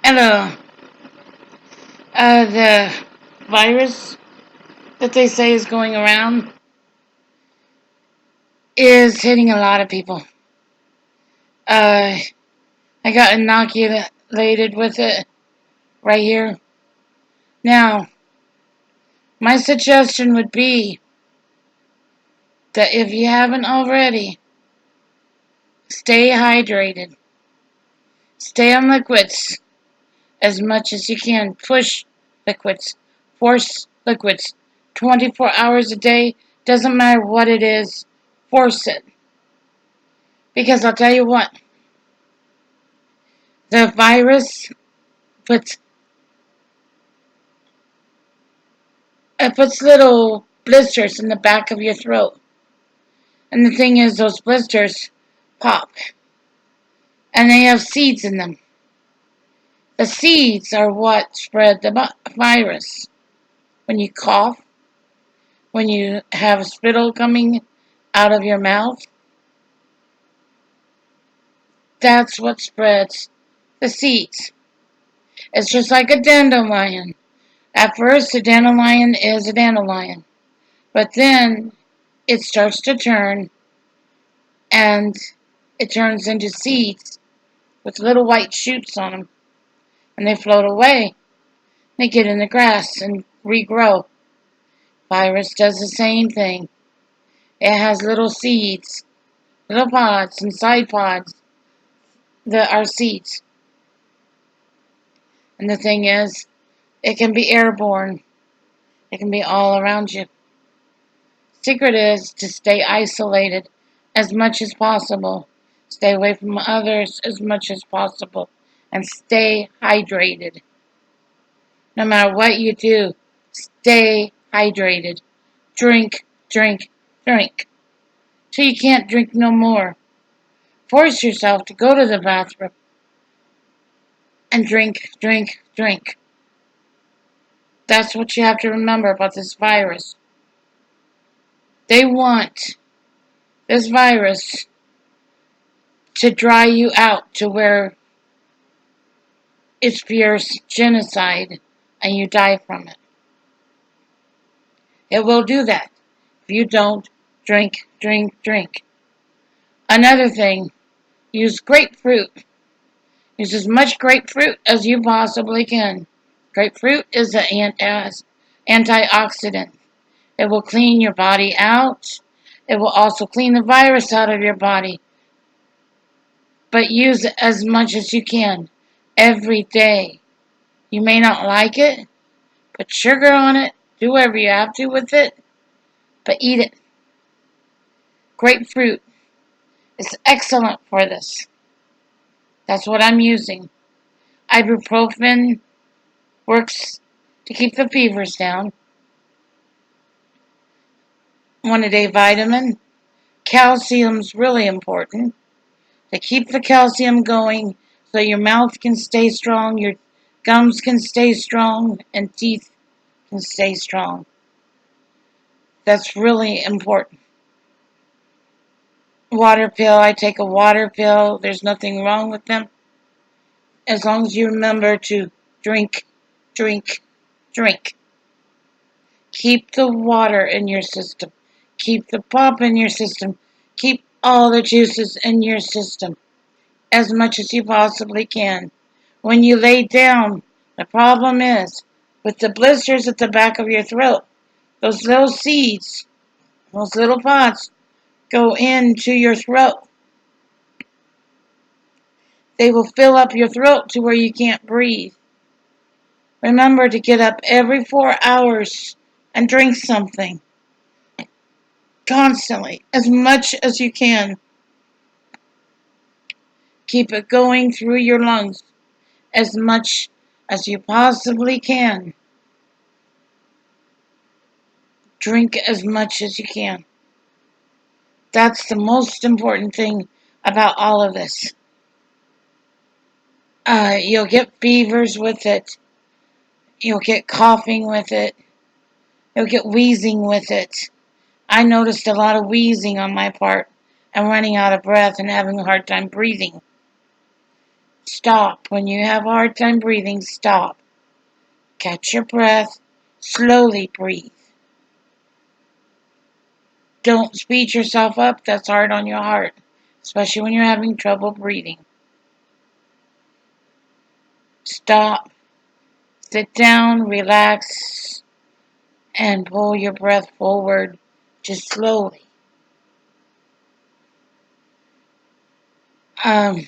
Hello. The virus that they say is going around is hitting a lot of people. Uh, I got inoculated with it right here. Now, my suggestion would be that if you haven't already, stay hydrated. Stay on liquids as much as you can. Push liquids. Force liquids. 24 hours a day. Doesn't matter what it is. Force it. Because I'll tell you what, the virus puts it puts little blisters in the back of your throat. And the thing is, those blisters pop. And they have seeds in them. The seeds are what spread the virus. When you cough, when you have spittle coming out of your mouth, that's what spreads the seeds. It's just like a dandelion. At first, a dandelion is a dandelion. But then it starts to turn and it turns into seeds with little white shoots on them. And they float away. They get in the grass and regrow. Virus does the same thing. It has little seeds, little pods and side pods that are seeds. And the thing is, it can be airborne. It can be all around you. Secret is to stay isolated as much as possible. Stay away from others as much as possible. And stay hydrated. No matter what you do, stay hydrated. Drink, drink, drink. Till you can't drink no more. Force yourself to go to the bathroom and drink, drink, drink. That's what you have to remember about this virus. They want this virus to dry you out to where it's pure genocide and you die from it. It will do that if you don't drink, drink, drink. Another thing, use grapefruit. Use as much grapefruit as you possibly can. Grapefruit is an antioxidant. It will clean your body out. It will also clean the virus out of your body. But use it as much as you can every day. You may not like it. Put sugar on it. Do whatever you have to with it. But eat it. Grapefruit is excellent for this. That's what I'm using. Ibuprofen works to keep the fevers down. 1 a day vitamin. Calcium's really important to keep the calcium going so your mouth can stay strong, your gums can stay strong, and teeth can stay strong. That's really important. Water pill. I take a water pill. There's nothing wrong with them. As long as you remember to drink, drink, drink. Keep the water in your system. Keep the pop in your system. Keep all the juices in your system as much as you possibly can. When you lay down, the problem is with the blisters at the back of your throat, those little seeds, those little pods go into your throat. They will fill up your throat to where you can't breathe. Remember to get up every 4 hours and drink something constantly, as much as you can. Keep it going through your lungs as much as you possibly can. Drink as much as you can. That's the most important thing about all of this. You'll get fevers with it. You'll get coughing with it. You'll get wheezing with it. I noticed a lot of wheezing on my part and running out of breath and having a hard time breathing. Stop. When you have a hard time breathing, stop. Catch your breath. Slowly breathe. Don't speed yourself up. That's hard on your heart, especially when you're having trouble breathing. Stop. Sit down, relax, and pull your breath forward just slowly. Um,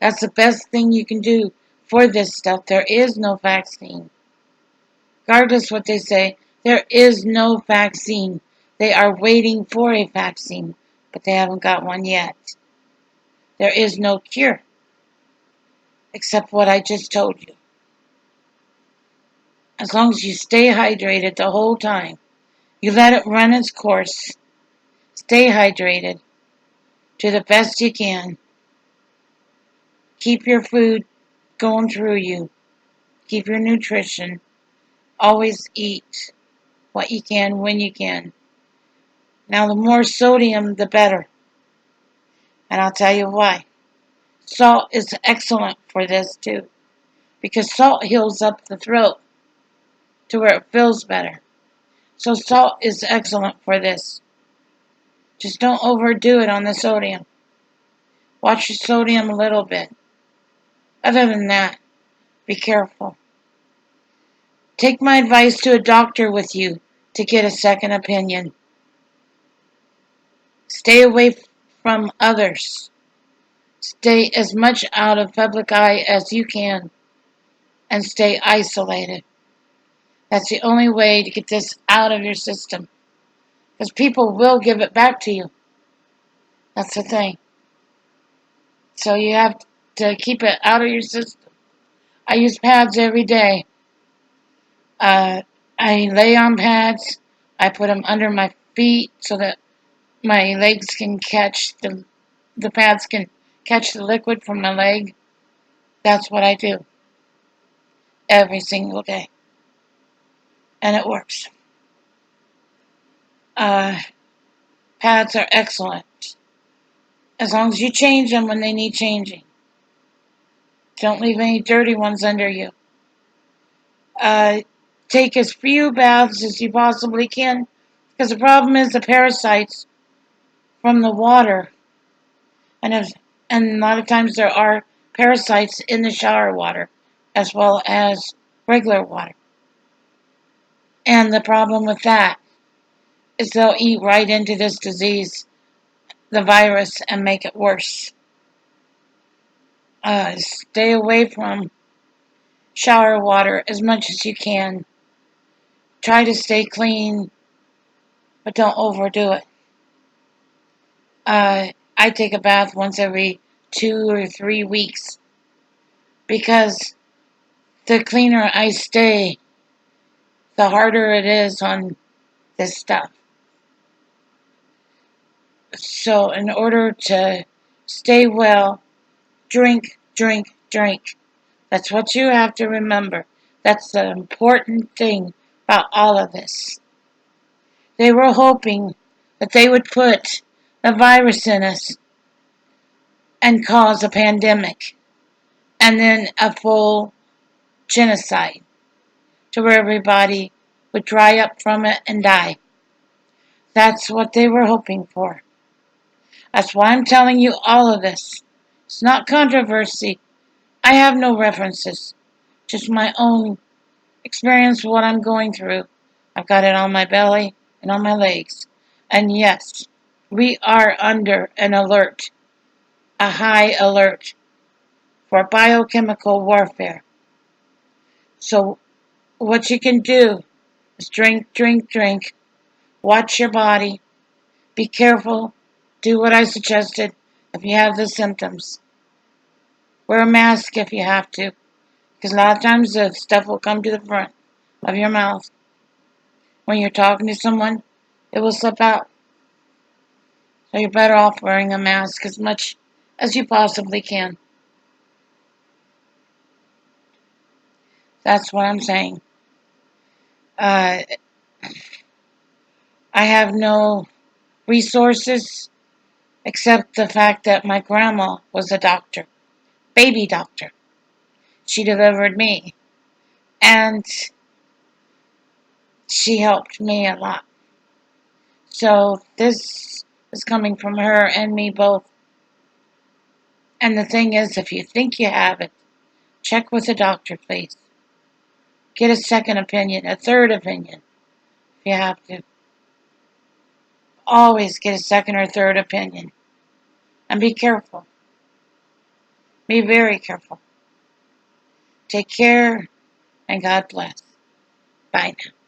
that's the best thing you can do for this stuff. There is no vaccine. Regardless what they say, there is no vaccine. They are waiting for a vaccine, but they haven't got one yet. There is no cure, except what I just told you. As long as you stay hydrated the whole time, you let it run its course, stay hydrated to the best you can. Keep your food going through you. Keep your nutrition. Always eat what you can when you can. Now, the more sodium, the better. And I'll tell you why. Salt is excellent for this too, because salt heals up the throat to where it feels better. So, salt is excellent for this. Just don't overdo it on the sodium. Watch your sodium a little bit. Other than that, be careful. Take my advice to a doctor with you to get a second opinion. Stay away from others. Stay as much out of public eye as you can and stay isolated. That's the only way to get this out of your system. Because people will give it back to you. That's the thing. So you have to keep it out of your system. I use pads every day. Uh, I lay on pads. I put them under my feet so that my legs can catch the pads can catch the liquid from my leg. That's what I do every single day, and it works. Uh, Pads are excellent as long as you change them when they need changing. Don't leave any dirty ones under you. Uh, Take as few baths as you possibly can, because the problem is the parasites from the water, and if, and a lot of times there are parasites in the shower water as well as regular water. And the problem with that is they'll eat right into this disease, the virus, and make it worse. Stay away from shower water as much as you can. Try to stay clean, but don't overdo it. I take a bath once every 2 or 3 weeks because the cleaner I stay, the harder it is on this stuff. So, in order to stay well, drink, drink, drink. That's what you have to remember. That's the important thing about all of this. They were hoping that they would put a virus in us and cause a pandemic and then a full genocide to where everybody would dry up from it and die. That's what they were hoping for. That's why I'm telling you all of this. It's not controversy. I have no references, just my own experience of what I'm going through. I've got it on my belly and on my legs. And yes, we are under an alert, a high alert for biochemical warfare. So, what you can do is drink, drink, drink. Watch your body. Be careful. Do what I suggested if you have the symptoms. Wear a mask if you have to, because a lot of times the stuff will come to the front of your mouth. When you're talking to someone, it will slip out. So you're better off wearing a mask as much as you possibly can. That's what I'm saying. Uh, I have no resources except the fact that my grandma was a doctor, baby doctor. She delivered me, and she helped me a lot. So this is coming from her and me both. And the thing is, if you think you have it, check with a doctor, please. Get a second opinion, a third opinion, if you have to. Always get a second or third opinion. And be careful. Be very careful. Take care, and God bless. Bye now.